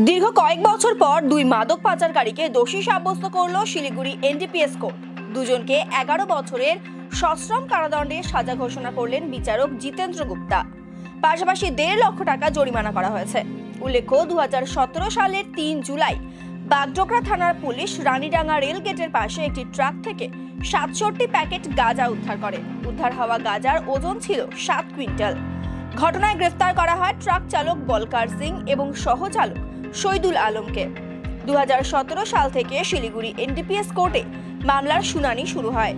দীর্ঘ কয়েক বছর পর দুই মাদক পাচারকারীকে দোষী সাব্যস্ত করল শিলিগুড়ি এনডিপিএস কোর্ট। দুজনকে 11 বছরের সশ্রম কারাদণ্ডের সাজা ঘোষণা করলেন বিচারক জিতেন্দ্র গুপ্তা। পাশাপাশি 1.5 লক্ষ টাকা জরিমানা করা হয়েছে। উল্লেখ্য, 2017 সালের 3 জুলাই বাগডোগরা থানার পুলিশ রানীডাঙ্গা রেল গেটের পাশে একটি ট্রাক থেকে 67 প্যাকেট গাঁজা উদ্ধার করে। উদ্ধার হওয়া গাঁজার ওজন ছিল 7 কুইন্টাল। ঘটনায় গ্রেফতার করা হয় ট্রাক চালক বলকার সিং এবং সহচালক শহীদুল আলমকে। 2017 সাল থেকে শিলিগুড়ি এনডিপিএস কোর্টে মামলার শুনানি শুরু হয়।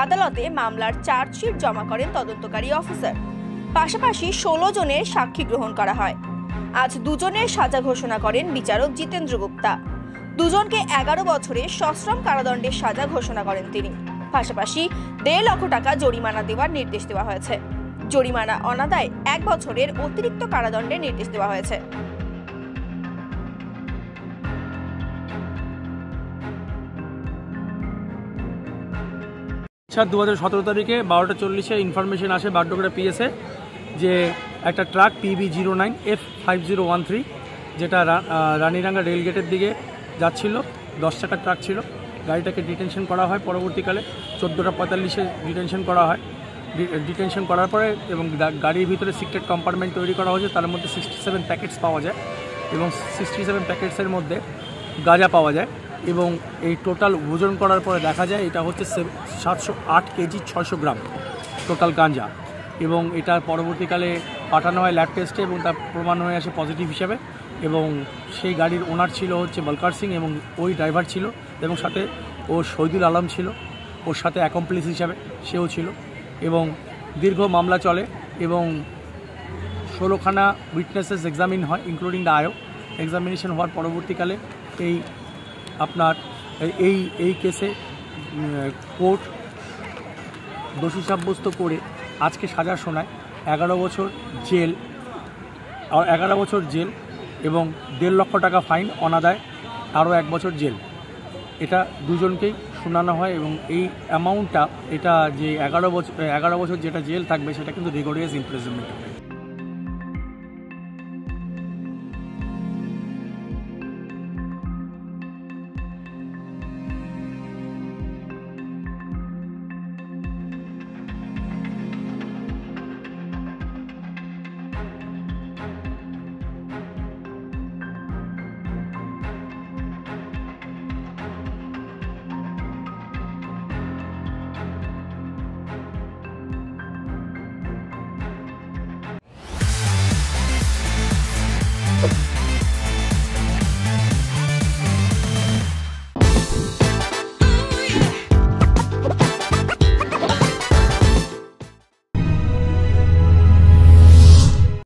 আদালতে মামলার চার্জশিট জমা করেন তদন্তকারী অফিসার। পাশাপাশি 16 জনের সাক্ষী গ্রহণ করা হয়। আজ দুজনের সাজা ঘোষণা করেন বিচারক জিতেন্দ্র গুপ্তা। দুজনকে 11 বছরের সশ্রম কারাদণ্ডের সাজা ঘোষণা করেন তিনি। পাশাপাশি 1.5 লক্ষ টাকা জরিমানা দেওয়ার নির্দেশ দেওয়া হয়েছে। জরিমানা অনাদায়ে 1 বছরের অতিরিক্ত কারাদণ্ডের নির্দেশ দেওয়া হয়েছে। 2017 তারিখে 12:40-এ ইনফরমেশন আসে বাগডোগরা পিএসে যে একটা ট্রাক PB09F5013 যেটা রানীডাঙ্গা রেলগেটের দিকে যাচ্ছিল, 10 চাকার ট্রাক ছিল। গাড়িটাকে ডিটেনশন করা হয়। পরবর্তীকালে 14:45-এ ডিটেনশন করা হয়। ডিটেনশন করার পরে এবং গাড়ির ভিতরে সিক্রেট কম্পার্টমেন্ট তৈরি করা হয়েছে। তার মধ্যে 67 প্যাকেটস পাওয়া যায় এবং 67 প্যাকেটসের মধ্যে গাঁজা পাওয়া যায় এবং এই টোটাল ওজন করার পরে দেখা যায় এটা হচ্ছে 708 কেজি 600 গ্রাম টোটাল গাঁজা। এবং এটা পরবর্তীকালে পাঠানো হয় ল্যাব টেস্টে এবং তার প্রমাণ হয়ে আসে পজিটিভ হিসাবে। এবং সেই গাড়ির ওনার ছিল হচ্ছে বলকার সিং এবং ওই ড্রাইভার ছিল এবং সাথে ও শহীদুল আলম ছিল, ওর সাথে অ্যাকমপ্লিস হিসাবে সেও ছিল। এবং দীর্ঘ মামলা চলে এবং 16খানা উইটনেসেস এক্সামিন হয় ইনক্লুডিং দ্য আয়ো। এক্সামিনেশন হওয়ার পরবর্তীকালে এই কেসে কোর্ট দোষী সাব্যস্ত করে আজকে সাজা শোনায় 11 বছর জেল এবং 1.5 লক্ষ টাকা ফাইন অনাদায় আরও 1 বছর জেল। এটা দুজনকেই শোনানো হয় এবং এই অ্যামাউন্টটা এটা যে 11 বছর যেটা জেল থাকবে সেটা কিন্তু রিগোরিয়াস ইমপ্রিজনমেন্ট হবে।